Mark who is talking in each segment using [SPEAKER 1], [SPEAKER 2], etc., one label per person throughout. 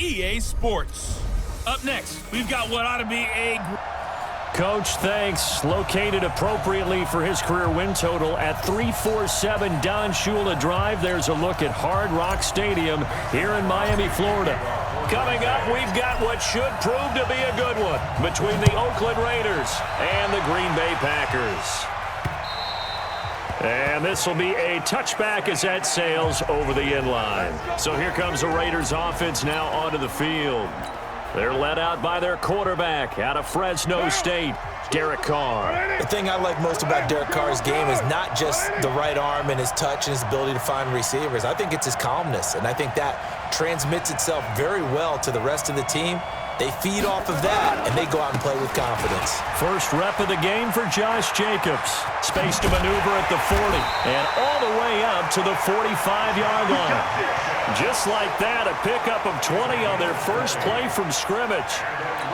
[SPEAKER 1] EA Sports. Up next, we've got what ought to be a...
[SPEAKER 2] Coach, thanks. Located appropriately for his career win total at 347 Don Shula Drive. There's a look at Hard Rock Stadium here in Miami, Florida. Coming up, we've got what should prove to be a good one between the Oakland Raiders and the Green Bay Packers. And this will be a touchback as that sails over the end line. So here comes the Raiders offense now onto the field. They're led out by their quarterback out of Fresno State, Derek Carr.
[SPEAKER 3] The thing I like most about Derek Carr's game is not just the right arm and his touch and his ability to find receivers. I think it's his calmness, and I think that transmits itself very well to the rest of the team. They feed off of that, and they go out and play with confidence.
[SPEAKER 2] First rep of the game for Josh Jacobs. Space to maneuver at the 40, and all the way up to the 45-yard line. Just like that, a pickup of 20 on their first play from scrimmage.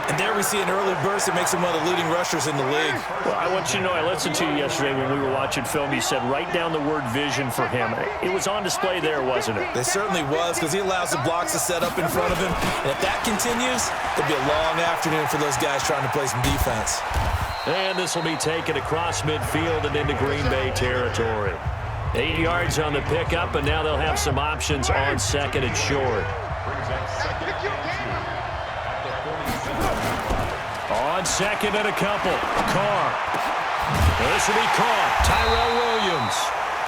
[SPEAKER 3] And there we see an early burst that makes him one of the leading rushers in the league.
[SPEAKER 2] Well, I want you to know, I listened to you yesterday when we were watching film. You said write down the word vision for him. It was on display there, wasn't it?
[SPEAKER 3] It certainly was, because he allows the blocks to set up in front of him. And if that continues, it'll be a long afternoon for those guys trying to play some defense.
[SPEAKER 2] And this will be taken across midfield and into Green Bay territory. 8 yards on the pickup, and now they'll have some options on second and short. On second and a couple, Carr. This will be caught, Tyrell Williams.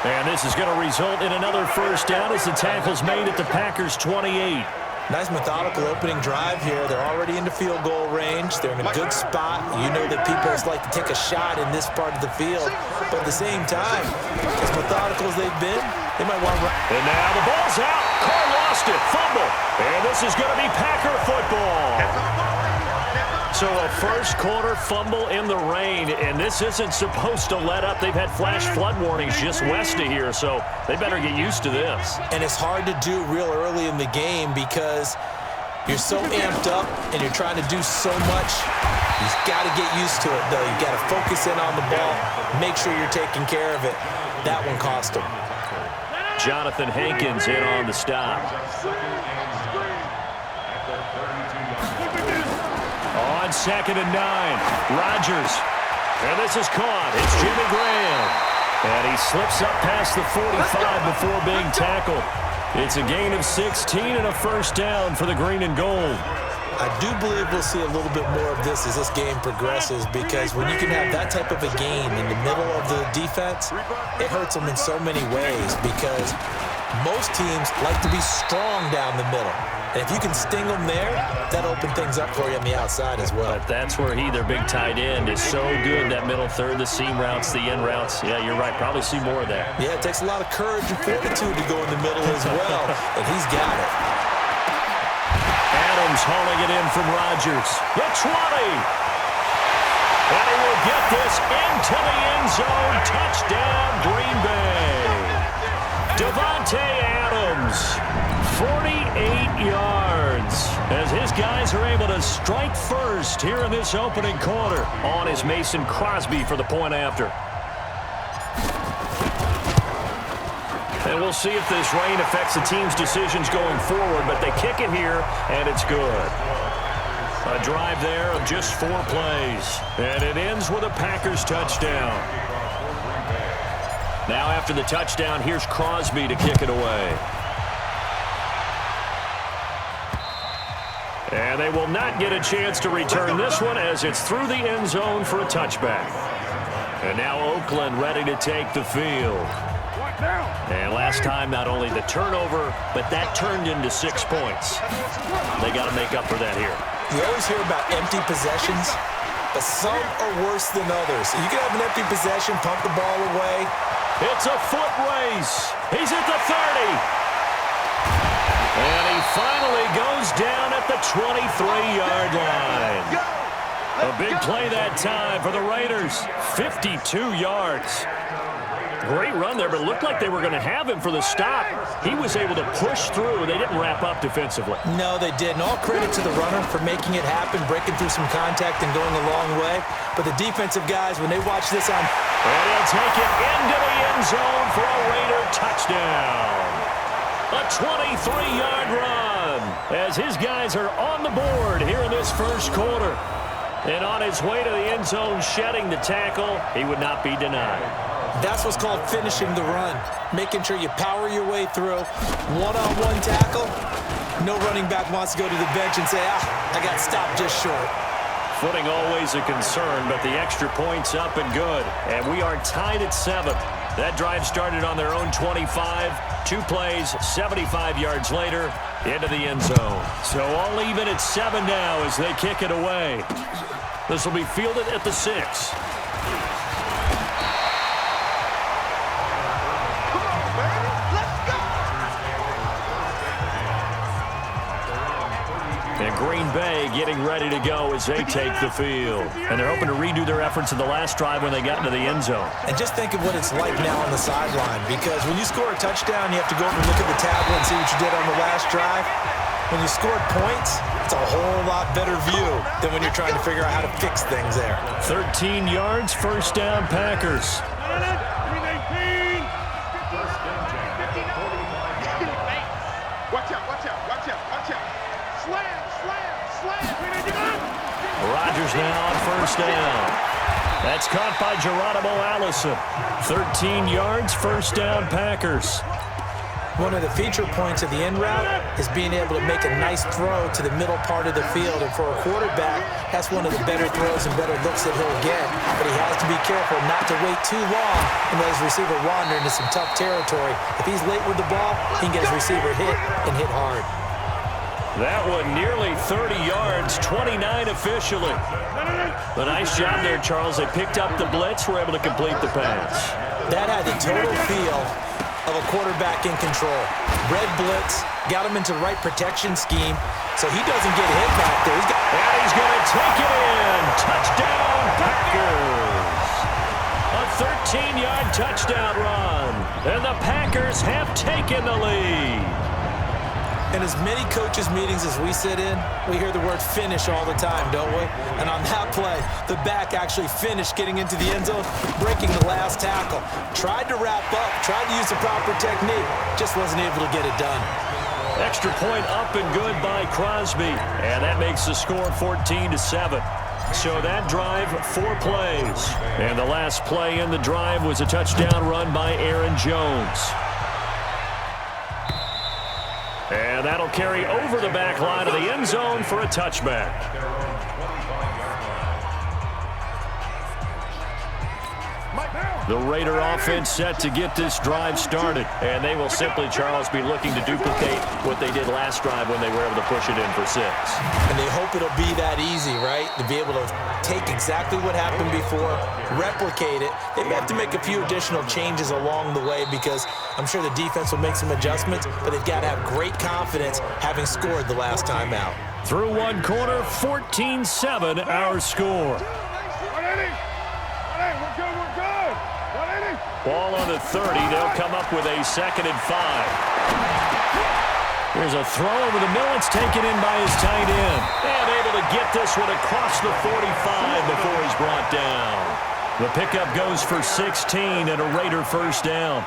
[SPEAKER 2] And this is going to result in another first down as the tackle's made at the Packers' 28.
[SPEAKER 3] Nice methodical opening drive here. They're already into field goal range. They're in a good spot. You know that people just like to take a shot in this part of the field. But at the same time, as methodical as they've been, they might want to run.
[SPEAKER 2] And now the ball's out. Carr lost it. Fumble. And this is going to be Packer football. So a first-quarter fumble in the rain, and this isn't supposed to let up. They've had flash flood warnings just west of here, so they better get used to this.
[SPEAKER 3] And it's hard to do real early in the game because you're so amped up and you're trying to do so much. You've got to get used to it, though. You've got to focus in on the ball, make sure you're taking care of it. That one cost them.
[SPEAKER 2] Jonathan Hankins in on the stop. On second and 9, Rodgers. And this is caught. It's Jimmy Graham. And he slips up past the 45 before being tackled. It's a gain of 16 and a first down for the green and gold.
[SPEAKER 3] I do believe we'll see a little bit more of this as this game progresses, because when you can have that type of a gain in the middle of the defense, it hurts them in so many ways, because most teams like to be strong down the middle. And if you can sting them there, that'll open things up for you on the outside as well.
[SPEAKER 2] But that's where their big tight end, is so good. That middle third, the seam routes, the end routes. Yeah, you're right. Probably see more of that.
[SPEAKER 3] Yeah, it takes a lot of courage and fortitude to go in the middle as well, and he's got it.
[SPEAKER 2] Adams hauling it in from Rodgers. The 20. And he will get this into the end zone. Touchdown, Green Bay. Devontae Adams. 48 yards as his guys are able to strike first here in this opening quarter. On is Mason Crosby for the point after. And we'll see if this rain affects the team's decisions going forward, but they kick it here, and it's good. A drive there of just 4 plays, and it ends with a Packers touchdown. Now after the touchdown, here's Crosby to kick it away. And they will not get a chance to return this one as it's through the end zone for a touchback. And now Oakland ready to take the field. And last time, not only the turnover, but that turned into 6 points. They got to make up for that here.
[SPEAKER 3] You always hear about empty possessions, but some are worse than others. You can have an empty possession, pump the ball away.
[SPEAKER 2] It's a foot race. He's at the 30. And he finally goes down at the 23-yard line. A big play that time for the Raiders. 52 yards. Great run there, but it looked like they were going to have him for the stop. He was able to push through. They didn't wrap up defensively.
[SPEAKER 3] No, they didn't. All credit to the runner for making it happen, breaking through some contact and going a long way. But the defensive guys, when they watch this on...
[SPEAKER 2] And he'll take it into the end zone for a Raider touchdown. A 23-yard run. as his guys are on the board here in this first quarter. And on his way to the end zone, shedding the tackle, he would not be denied.
[SPEAKER 3] That's what's called finishing the run, making sure you power your way through. One-on-one tackle, no running back wants to go to the bench and say, I got stopped just short.
[SPEAKER 2] Footing always a concern, but the extra point's up and good. And we are tied at 7. That drive started on their own 25. 2 plays, 75 yards later, into the end zone. So all even at 7 now as they kick it away. This will be fielded at the 6. And Green Bay getting ready to go as they take the field. And they're hoping to redo their efforts in the last drive when they got into the end zone.
[SPEAKER 3] And just think of what it's like now on the sideline, because when you score a touchdown, you have to go over and look at the tablet and see what you did on the last drive. When you scored points, it's a whole lot better view than when you're trying to figure out how to fix things there.
[SPEAKER 2] 13 yards, first down, Packers.
[SPEAKER 4] Watch out, watch out, watch out, watch out. Slam, slam, slam.
[SPEAKER 2] Rodgers now on first down. That's caught by Geronimo Allison. 13 yards, first down, Packers.
[SPEAKER 3] One of the feature points of the in route is being able to make a nice throw to the middle part of the field. And for a quarterback, that's one of the better throws and better looks that he'll get. But he has to be careful not to wait too long and let his receiver wander into some tough territory. If he's late with the ball, he can get his receiver hit and hit hard.
[SPEAKER 2] That one nearly 30 yards, 29 officially. A nice job there, Charles. They picked up the blitz, were able to complete the pass.
[SPEAKER 3] That had the total feel of a quarterback in control. Red blitz, got him into the right protection scheme, so he doesn't get hit back there.
[SPEAKER 2] And he's going to take it in. Touchdown, Packers. A 13-yard touchdown run. And the Packers have taken the lead.
[SPEAKER 3] In as many coaches' meetings as we sit in, we hear the word finish all the time, don't we? And on that play, the back actually finished getting into the end zone, breaking the last tackle. Tried to wrap up, tried to use the proper technique, just wasn't able to get it done.
[SPEAKER 2] Extra point up and good by Crosby. And that makes the score 14-7. So that drive, 4 plays. And the last play in the drive was a touchdown run by Aaron Jones. And that'll carry over the back line of the end zone for a touchback. The Raider offense set to get this drive started. And they will simply, Charles, be looking to duplicate what they did last drive when they were able to push it in for 6.
[SPEAKER 3] And they hope it'll be that easy, right? To be able to take exactly what happened before, replicate it. They may have to make a few additional changes along the way because I'm sure the defense will make some adjustments, but they've got to have great confidence having scored the last time out.
[SPEAKER 2] Through one quarter, 14-7 our score. Ball on the 30. They'll come up with a 2nd and 5. Here's a throw over the middle. It's taken in by his tight end. And able to get this one across the 45 before he's brought down. The pickup goes for 16 and a Raider first down.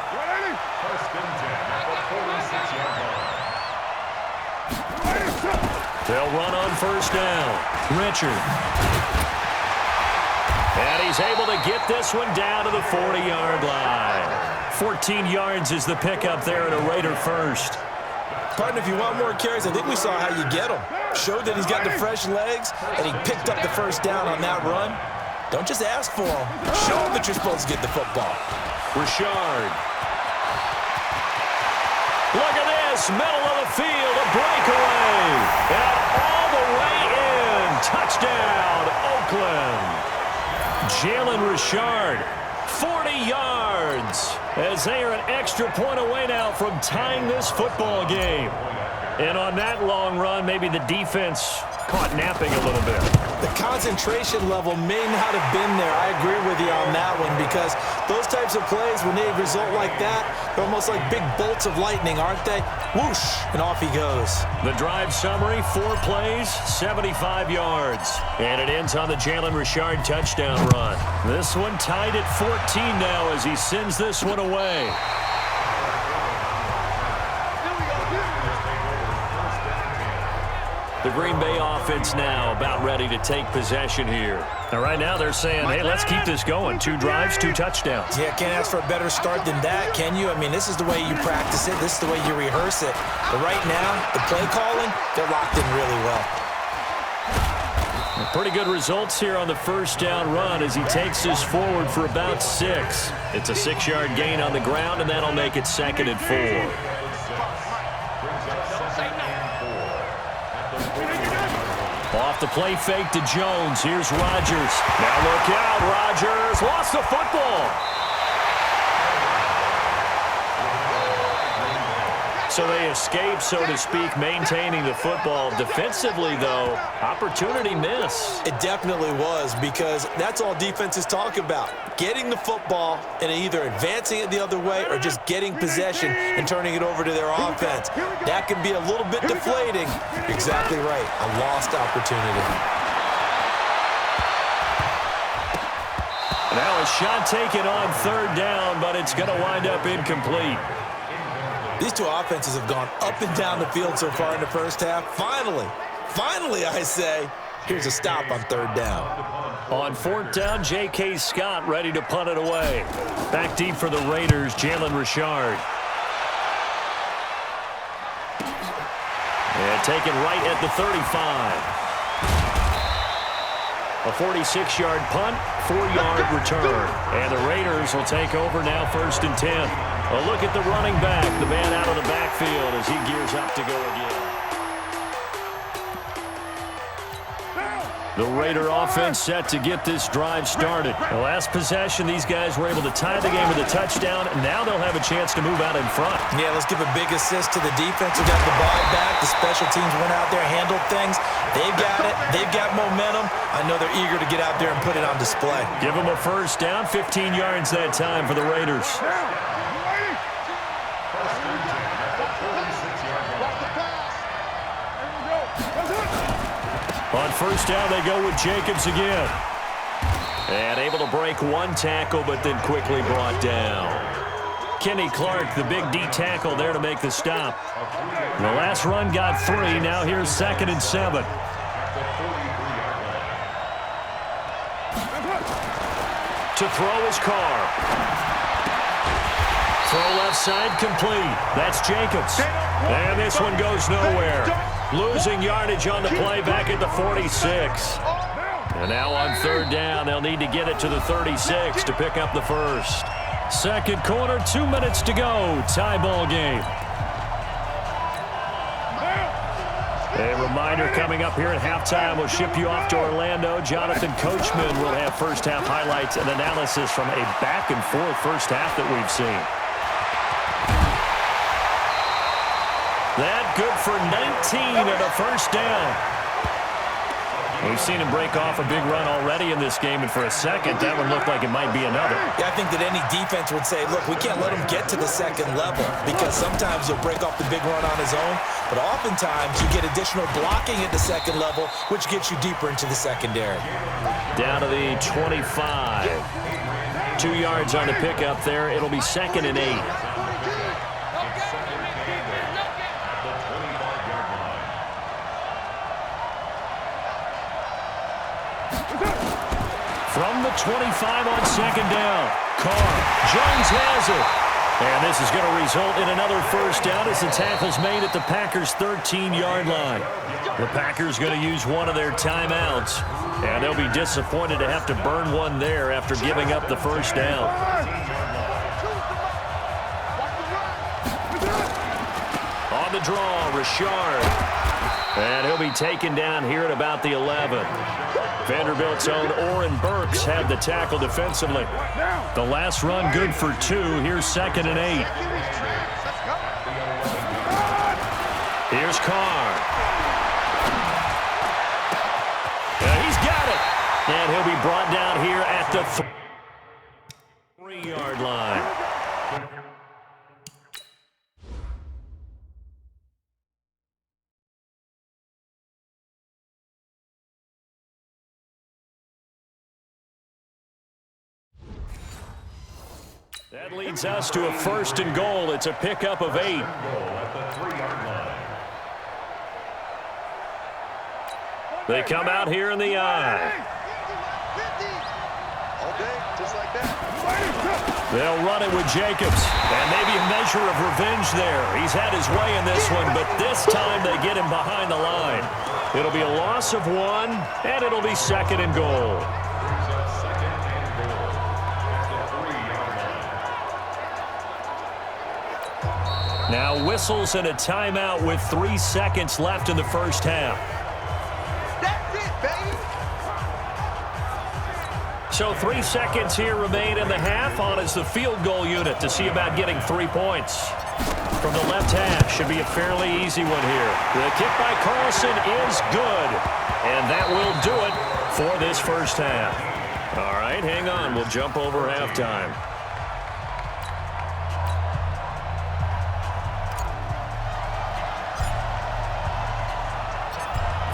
[SPEAKER 2] They'll run on first down. Richard. And he's able to get this one down to the 40-yard line. 14 yards is the pickup there at a Raider first.
[SPEAKER 3] Partner, if you want more carries, I think we saw how you get him. Showed that he's got the fresh legs, and he picked up the first down on that run. Don't just ask for him. Show him that you're supposed to get the football.
[SPEAKER 2] Richard. Look at this, middle of the field, a breakaway. And all the way in. Touchdown, Oakland. Jalen Richard, 40 yards, as they are an extra point away now from tying this football game. And on that long run, maybe the defense caught napping a little bit.
[SPEAKER 3] The concentration level may not have been there. I agree with you on that one because those types of plays, when they result like that, they're almost like big bolts of lightning, aren't they? Whoosh, and off he goes.
[SPEAKER 2] The drive summary, 4 plays, 75 yards. And it ends on the Jalen Richard touchdown run. This one tied at 14 now as he sends this one away. The Green Bay offense now about ready to take possession here. And right now they're saying, hey, let's keep this going. 2 drives, 2 touchdowns.
[SPEAKER 3] Yeah, can't ask for a better start than that, can you? I mean, this is the way you practice it. This is the way you rehearse it. But right now, the play calling, they're locked in really well.
[SPEAKER 2] Pretty good results here on the first down run as he takes this forward for about 6. It's a 6-yard gain on the ground, and that'll make it 2nd and 4. Off the play fake to Jones. Here's Rodgers. Now look out. Rodgers lost the football. So they escape, so to speak, maintaining the football. Defensively, though, opportunity miss.
[SPEAKER 3] It definitely was, because that's all defenses talk about. Getting the football and either advancing it the other way or just getting possession and turning it over to their offense. That can be a little bit deflating. Exactly right. A lost opportunity.
[SPEAKER 2] Now a shot taken on 3rd down, but it's going to wind up incomplete.
[SPEAKER 3] These two offenses have gone up and down the field so far in the first half. Finally, I say, here's a stop on 3rd down.
[SPEAKER 2] On 4th down, J.K. Scott ready to punt it away. Back deep for the Raiders, Jalen Richard. And taken right at the 35. A 46-yard punt, 4-yard return. And the Raiders will take over now 1st and 10. A look at the running back, the man out of the backfield as he gears up to go again. The Raider offense set to get this drive started. The last possession, these guys were able to tie the game with a touchdown, and now they'll have a chance to move out in front.
[SPEAKER 3] Yeah, let's give a big assist to the defense who got the ball back. The special teams went out there, handled things. They've got it. They've got momentum. I know they're eager to get out there and put it on display.
[SPEAKER 2] Give them a 1st down, 15 yards that time for the Raiders. On 1st down, they go with Jacobs again. And able to break 1 tackle, but then quickly brought down. Kenny Clark, the big D tackle there to make the stop. The last run got 3. Now here's 2nd and 7. To throw his Carr. Throw left side complete. That's Jacobs. And this one goes nowhere. Losing yardage on the play back at the 46. And now on 3rd down, they'll need to get it to the 36 to pick up the 1st. 2nd quarter, 2 minutes to go. Tie ball game. A reminder coming up here at halftime. We'll ship you off to Orlando. Jonathan Coachman will have first half highlights and analysis from a back-and-forth first half that we've seen. That good for 19 at a 1st down. We've seen him break off a big run already in this game, and for a second, that one looked like it might be another.
[SPEAKER 3] Yeah, I think that any defense would say, look, we can't let him get to the 2nd level, because sometimes he'll break off the big run on his own, but oftentimes you get additional blocking at the 2nd level, which gets you deeper into the secondary.
[SPEAKER 2] Down to the 25. 2 yards on the pickup there. It'll be 2nd and 8. From the 25 on 2nd down. Carr. Jones has it. And this is going to result in another 1st down as the tackle's made at the Packers' 13-yard line. The Packers going to use one of their timeouts. And they'll be disappointed to have to burn one there after giving up the 1st down. On the draw, Richard. And he'll be taken down here at about the 11. Vanderbilt's own Oren Burks had the tackle defensively. The last run good for 2. Here's 2nd and 8. Here's Carr. He's got it. And he'll be brought down here at the 3-yard line. That leads us to a 1st and goal. It's a pickup of 8. They come out here in the eye.
[SPEAKER 4] All day, just like that.
[SPEAKER 2] They'll run it with Jacobs. And maybe a measure of revenge there. He's had his way in this one, but this time they get him behind the line. It'll be a loss of 1, and it'll be 2nd and goal. Now whistles and a timeout with 3 seconds left in the first half.
[SPEAKER 4] That's it, baby.
[SPEAKER 2] So 3 seconds here remain in the half. On is the field goal unit to see about getting 3 points. From the left half, should be a fairly easy one here. The kick by Carlson is good. And that will do it for this first half. All right, hang on. We'll jump over halftime.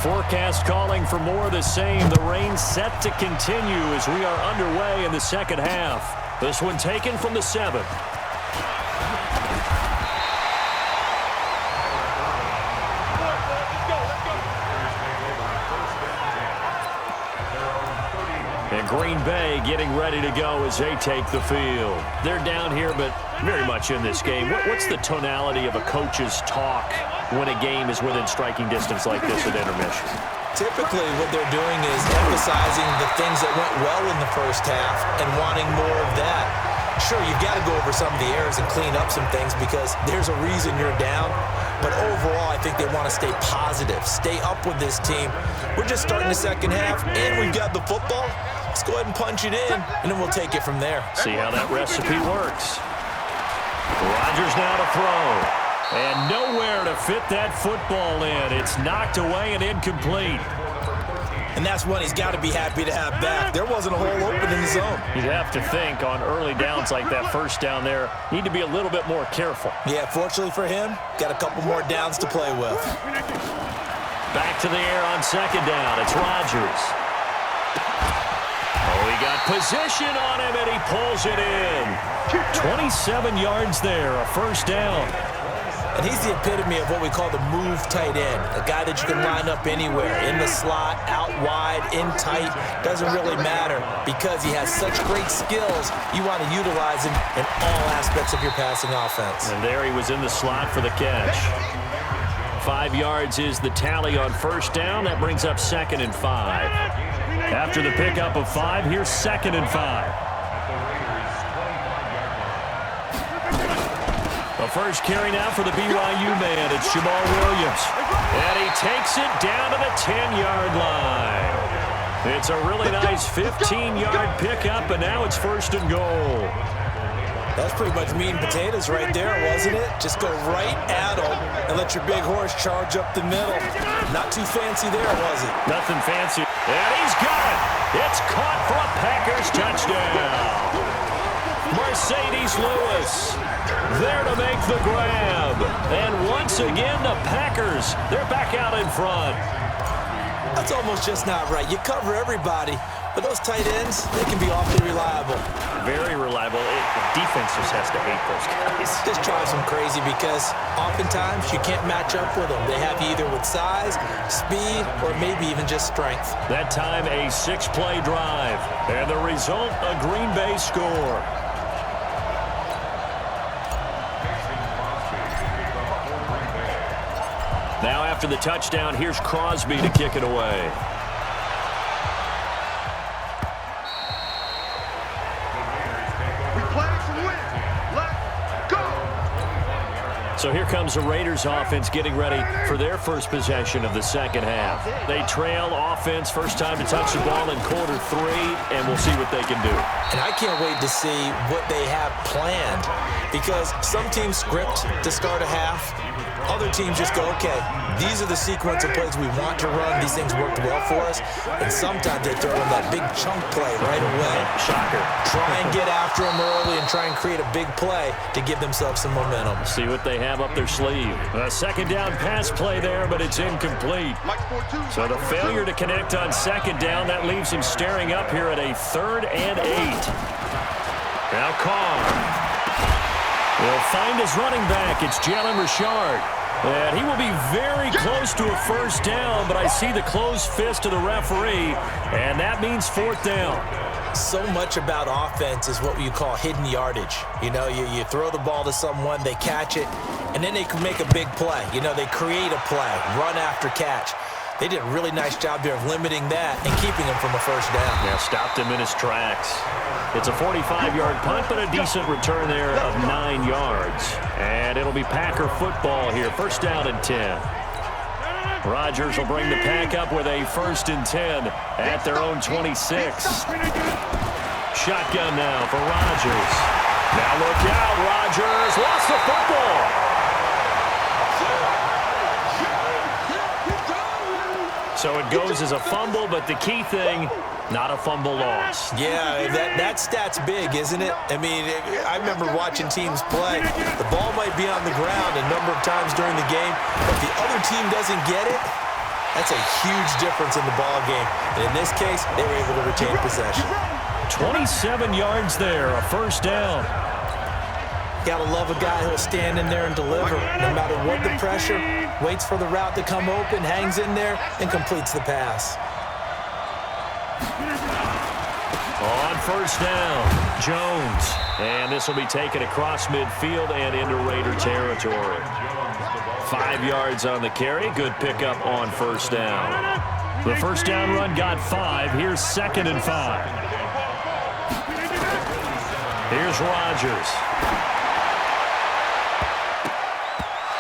[SPEAKER 2] Forecast calling for more of the same. The rain set to continue as we are underway in the second half. This one taken from the 7. And Green Bay getting ready to go as they take the field. They're down here, but very much in this game. What's the tonality of a coach's talk when a game is within striking distance like this at intermission?
[SPEAKER 3] Typically, what they're doing is emphasizing the things that went well in the first half and wanting more of that. Sure, you've got to go over some of the errors and clean up some things because there's a reason you're down. But overall, I think they want to stay positive, stay up with this team. We're just starting the second half, and we've got the football. Let's go ahead and punch it in, and then we'll take it from there.
[SPEAKER 2] See how that recipe works. Rodgers now to throw. And nowhere to fit that football in. It's knocked away and incomplete.
[SPEAKER 3] And that's one he's got to be happy to have back. There wasn't a hole open in the zone.
[SPEAKER 2] You'd have to think on early downs like that first down there, need to be a little bit more careful.
[SPEAKER 3] Yeah, fortunately for him, got a couple more downs to play with.
[SPEAKER 2] Back to the air on second down. It's Rodgers. Oh, he got position on him, and he pulls it in. 27 yards there, a first down.
[SPEAKER 3] And he's the epitome of what we call the move tight end, a guy that you can line up anywhere, in the slot, out wide, in tight, doesn't really matter because he has such great skills. You want to utilize him in all aspects of your passing offense.
[SPEAKER 2] And there he was in the slot for the catch. 5 yards is the tally on first down. That brings up 2nd and 5. After the pickup of 5, here's 2nd and 5. The first carry now for the BYU man. It's Jamal Williams. And he takes it down to the 10-yard line. It's a really nice 15-yard pickup, and now it's 1st and goal.
[SPEAKER 3] That's pretty much meat and potatoes right there, wasn't it? Just go right at him and let your big horse charge up the middle. Not too fancy there, was it?
[SPEAKER 2] Nothing fancy. And he's got it. It's caught for a Packers touchdown. Mercedes Lewis there to make the grab. And once again, the Packers, they're back out in front.
[SPEAKER 3] That's almost just not right. You cover everybody, but those tight ends, they can be awfully reliable.
[SPEAKER 2] Very reliable. The defense just has to hate those guys.
[SPEAKER 3] This drives them crazy because oftentimes you can't match up with them. They have you either with size, speed, or maybe even just strength.
[SPEAKER 2] That time, a 6-play drive. And the result, a Green Bay score. Now after the touchdown, here's Crosby to kick it away.
[SPEAKER 4] We play to win. Let's go.
[SPEAKER 2] So here comes the Raiders offense getting ready for their first possession of the second half. They trail offense, first time to touch the ball in quarter 3, and we'll see what they can do.
[SPEAKER 3] And I can't wait to see what they have planned because some teams script to start a half. Other teams just go, okay, these are the sequence of plays we want to run. These things worked well for us. And sometimes they throw in that big chunk play right away.
[SPEAKER 2] Shocker.
[SPEAKER 3] Try and get after them early and try and create a big play to give themselves some momentum.
[SPEAKER 2] See what they have up their sleeve. A second down pass play there, but it's incomplete. So the failure to connect on second down, that leaves him staring up here at a 3rd and 8. Now Carr will find his running back. It's Jalen Richard. And he will be very close to a first down, but I see the closed fist of the referee, and that means fourth down.
[SPEAKER 3] So much about offense is what you call hidden yardage. You know, you throw the ball to someone, they catch it, and then they can make a big play. You know, they create a play, run after catch. They did a really nice job there of limiting that and keeping him from a first down.
[SPEAKER 2] Yeah, stopped him in his tracks. It's a 45-yard punt, but a decent return there of 9 yards. And it'll be Packer football here. First down and 10. Rodgers will bring the Pack up with a first and 10 at their own 26. Shotgun now for Rodgers. Now look out, Rodgers lost the football. So it goes as a fumble, but the key thing, not a fumble loss.
[SPEAKER 3] Yeah, that stat's big, isn't it? I mean, I remember watching teams play. The ball might be on the ground a number of times during the game, but if the other team doesn't get it, that's a huge difference in the ball game. And in this case, they were able to retain possession.
[SPEAKER 2] 27 yards there, a first down.
[SPEAKER 3] Gotta love a guy who'll stand in there and deliver no matter what the pressure, waits for the route to come open, hangs in there, and completes the pass.
[SPEAKER 2] On first down, Jones. And this will be taken across midfield and into Raider territory. 5 yards on the carry. Good pickup on first down. The first down run got 5. Here's second and 5. Here's Rodgers.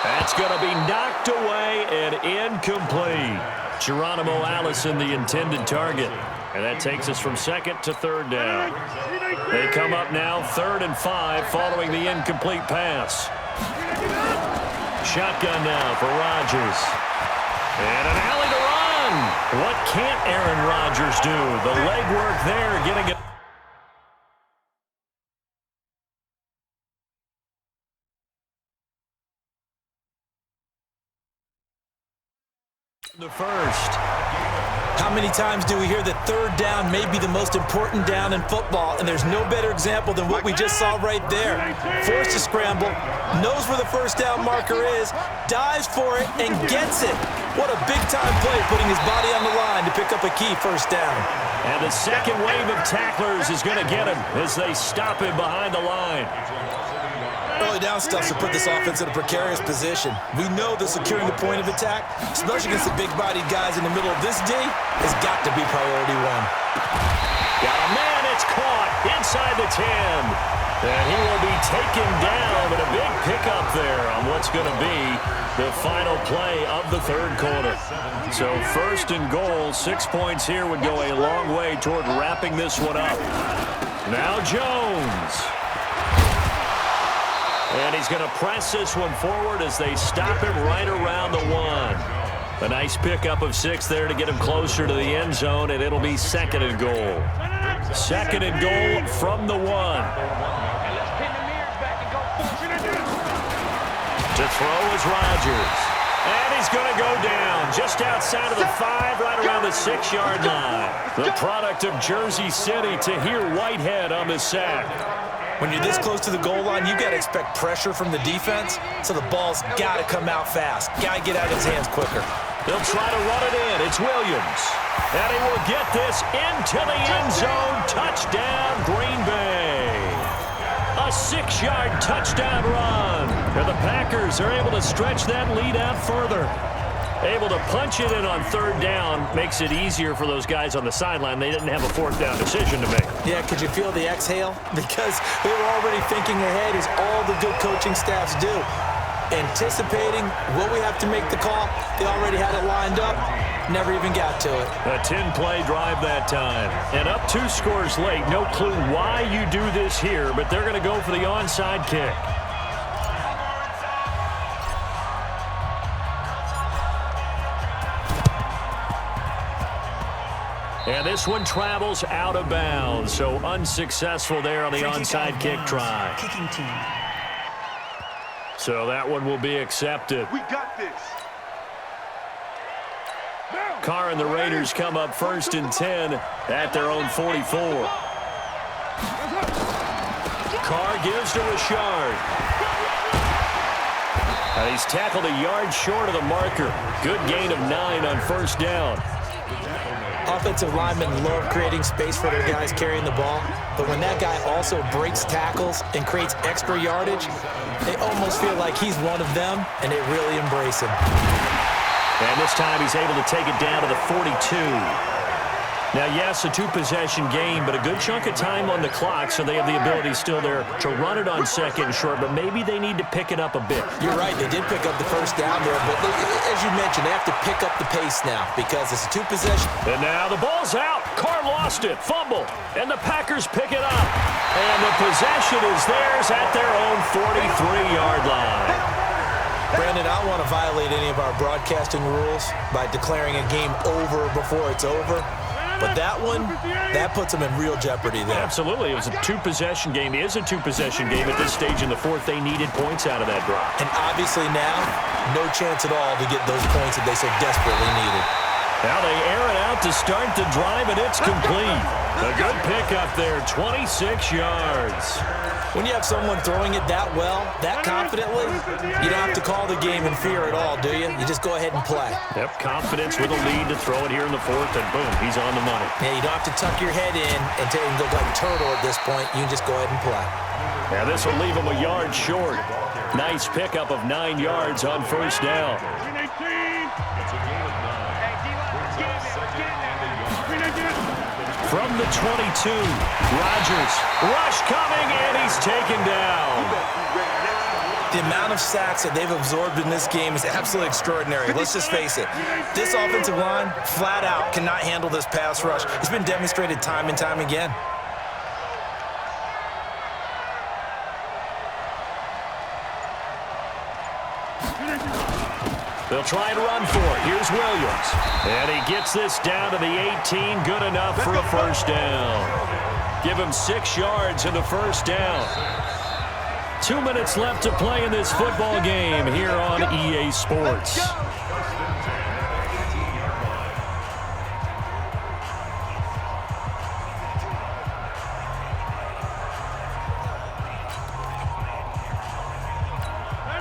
[SPEAKER 2] That's going to be knocked away and incomplete. Geronimo Allison, the intended target. And that takes us from second to third down. They come up now, 3rd and 5, following the incomplete pass. Shotgun now for Rodgers. And an alley to run. What can't Aaron Rodgers do? The legwork there, getting it. The first.
[SPEAKER 3] How many times do we hear that third down may be the most important down in football, and there's no better example than what we just saw right there. Forced to scramble, knows where the first down marker is, dives for it, and gets it. What a big-time play, putting his body on the line to pick up a key first down.
[SPEAKER 2] And the second wave of tacklers is going to get him as they stop him behind the line.
[SPEAKER 3] Early down stuff to put this offense in a precarious position. We know that securing the point of attack, especially against the big-bodied guys in the middle of this D, has got to be priority one.
[SPEAKER 2] Got a man, it's caught inside the 10. And he will be taken down, but a big pickup there on what's going to be the final play of the third quarter. So first and goal, 6 points here would go a long way toward wrapping this one up. Now Jones. And he's going to press this one forward as they stop him right around the 1. A nice pickup of 6 there to get him closer to the end zone, and it'll be second and goal. Second and goal from the 1. To throw is Rodgers. And he's going to go down just outside of the 5, right around the 6-yard line. The product of Jersey City, Tahir Whitehead on the sack.
[SPEAKER 3] When you're this close to the goal line, you've got to expect pressure from the defense, so the ball's got to come out fast. Got to get out of his hands quicker.
[SPEAKER 2] They'll try to run it in. It's Williams. And he will get this into the end zone. Touchdown, Green Bay. A 6-yard touchdown run. And the Packers are able to stretch that lead out further. Able to punch it in on third down makes it easier for those guys on the sideline. They didn't have a fourth down decision to make.
[SPEAKER 3] Yeah, could you feel the exhale? Because they were already thinking ahead, as all the good coaching staffs do. Anticipating, will we have to make the call? They already had it lined up. Never even got to it.
[SPEAKER 2] A 10-play drive that time. And up 2 scores late. No clue why you do this here, but they're going to go for the onside kick. And this one travels out of bounds, so unsuccessful there on the onside kick try.
[SPEAKER 5] Kicking team.
[SPEAKER 2] So that one will be accepted.
[SPEAKER 4] We got this.
[SPEAKER 2] Carr and the Raiders come up first and 10 at their own 44. Carr gives to Richard. And he's tackled a yard short of the marker. Good gain of 9 on first down.
[SPEAKER 3] Offensive linemen love creating space for their guys carrying the ball, but when that guy also breaks tackles and creates extra yardage, they almost feel like he's one of them, and they really embrace him.
[SPEAKER 2] And this time he's able to take it down to the 42. Now, yes, a two-possession game, but a good chunk of time on the clock, so they have the ability still there to run it on second and short, but maybe they need to pick it up a bit.
[SPEAKER 3] You're right. They did pick up the first down there, but as you mentioned, they have to pick up the pace now because it's a two-possession.
[SPEAKER 2] And now the ball's out. Carr lost it. Fumble. And the Packers pick it up. And the possession is theirs at their own 43-yard line.
[SPEAKER 3] Brandon, I don't want to violate any of our broadcasting rules by declaring a game over before it's over. But that one, that puts them in real jeopardy there.
[SPEAKER 2] Absolutely. It was a two-possession game. It is a two-possession game at this stage in the fourth. They needed points out of that drive.
[SPEAKER 3] And obviously now, no chance at all to get those points that they so desperately needed.
[SPEAKER 2] Now they air it out to start the drive, and it's complete. A good pickup there, 26 yards.
[SPEAKER 3] When you have someone throwing it that well, that confidently, you don't have to call the game in fear at all, do you? You just go ahead and play.
[SPEAKER 2] Yep, confidence with a lead to throw it here in the fourth, and boom, he's on the money.
[SPEAKER 3] Yeah, you don't have to tuck your head in and go like a turtle at this point. You can just go ahead and play.
[SPEAKER 2] Now this will leave him a yard short. Nice pickup of 9 yards on first down. From the 22, Rodgers, rush coming, and he's taken down.
[SPEAKER 3] The amount of sacks that they've absorbed in this game is absolutely extraordinary. Let's just face it. This offensive line, flat out, cannot handle this pass rush. It's been demonstrated time and time again.
[SPEAKER 2] They'll try and run for it. Here's Williams. And he gets this down to the 18. Good enough for a first down. Give him 6 yards in the first down. 2 minutes left to play in this football game here on EA Sports.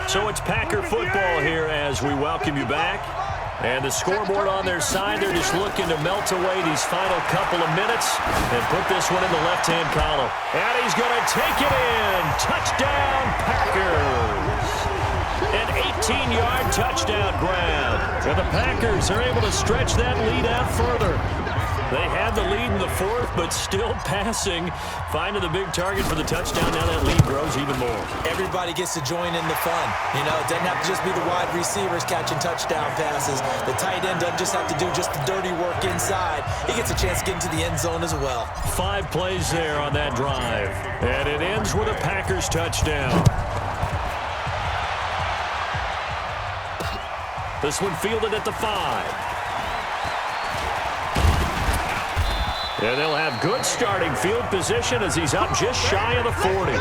[SPEAKER 2] So it's Packer football here as we welcome you back. And the scoreboard on their side, they're just looking to melt away these final couple of minutes and put this one in the left-hand column. And he's going to take it in. Touchdown, Packers. An 18-yard touchdown grab. And the Packers are able to stretch that lead out further. They had the lead in the fourth, but still passing. Finding the big target for the touchdown. Now that lead grows even more.
[SPEAKER 3] Everybody gets to join in the fun. You know, it doesn't have to just be the wide receivers catching touchdown passes. The tight end doesn't just have to do just the dirty work inside. He gets a chance to get into the end zone as well.
[SPEAKER 2] 5 plays there on that drive. And it ends with a Packers touchdown. This one fielded at the 5. And they'll have good starting field position as he's up just shy of the 40.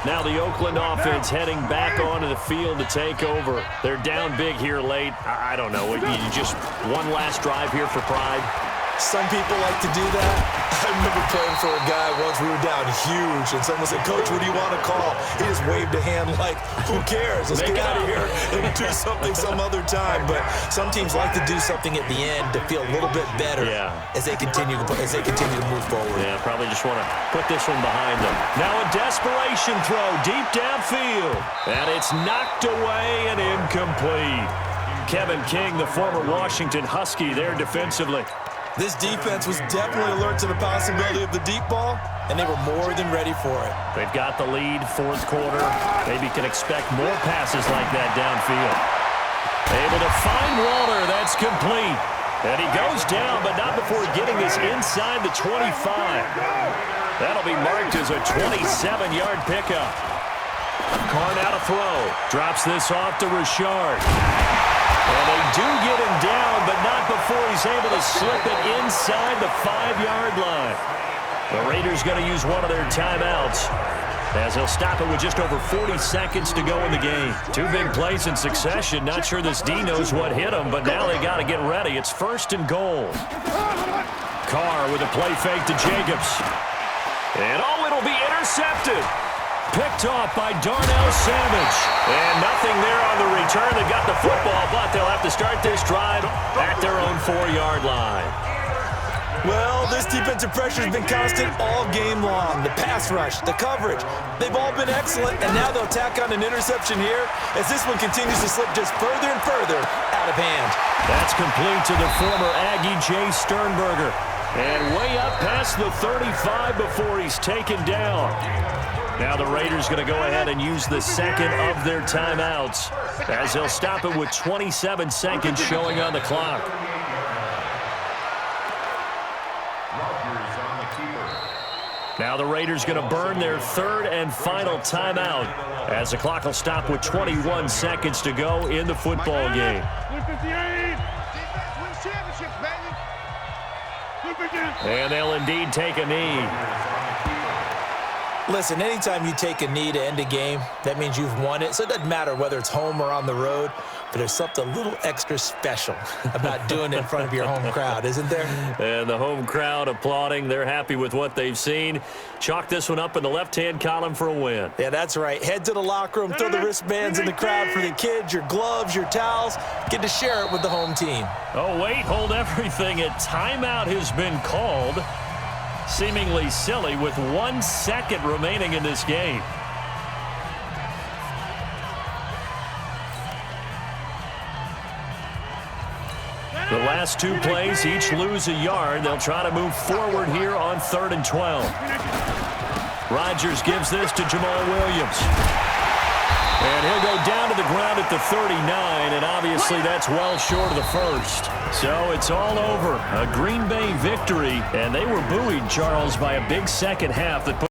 [SPEAKER 2] Now the Oakland offense heading back onto the field to take over. They're down big here late. I don't know. Just one last drive here for pride.
[SPEAKER 3] Some people like to do that. I remember playing for a guy once. We were down huge, and someone said, "Coach, what do you want to call?" He just waved a hand like, "Who cares? Let's get out of here and do something some other time." But some teams like to do something at the end to feel a little bit better as they continue to move forward.
[SPEAKER 2] Yeah, probably just want to put this one behind them. Now a desperation throw deep downfield, and it's knocked away and incomplete. Kevin King, the former Washington Husky, there defensively.
[SPEAKER 3] This defense was definitely alert to the possibility of the deep ball, and they were more than ready for it.
[SPEAKER 2] They've got the lead, fourth quarter. Maybe can expect more passes like that downfield. Able to find Waller. That's complete. And he goes down, but not before getting this inside the 25. That'll be marked as a 27-yard pickup. Carr now to throw. Drops this off to Richard. And they do get him down, but not before he's able to slip it inside the 5-yard line. The Raiders going to use one of their timeouts as he'll stop it with just over 40 seconds to go in the game. 2 big plays in succession. Not sure this D knows what hit him, but now they got to get ready. It's 1st and goal. Carr with a play fake to Jacobs. And it'll be intercepted. Picked off by Darnell Savage. And nothing there on the return. They got the football, but they'll have to start this drive at their own 4-yard line.
[SPEAKER 3] Well, this defensive pressure has been constant all game long. The pass rush, the coverage, they've all been excellent, and now they'll tack on an interception here as this one continues to slip just further and further out of hand.
[SPEAKER 2] That's complete to the former Aggie Jay Sternberger. And way up past the 35 before he's taken down. Now the Raiders going to go ahead and use the second of their timeouts as they'll stop it with 27 seconds showing on the clock. Now the Raiders going to burn their third and final timeout as the clock will stop with 21 seconds to go in the football game. And they'll indeed take a knee.
[SPEAKER 3] Listen, anytime you take a knee to end a game, that means you've won it. So it doesn't matter whether it's home or on the road, but there's something a little extra special about doing it in front of your home crowd, isn't there?
[SPEAKER 2] And the home crowd applauding. They're happy with what they've seen. Chalk this one up in the left-hand column for a win.
[SPEAKER 3] Yeah, that's right. Head to the locker room, throw the wristbands in the crowd for the kids, your gloves, your towels. Get to share it with the home team.
[SPEAKER 2] Oh, wait, hold everything. A timeout has been called. Seemingly silly with 1 second remaining in this game. The last two plays each lose a yard. They'll try to move forward here on 3rd and 12. Rodgers gives this to Jamal Williams. And he'll go down to the ground at the 39, and obviously that's well short of the first. So it's all over. A Green Bay victory, and they were buoyed, Charles, by a big second half that put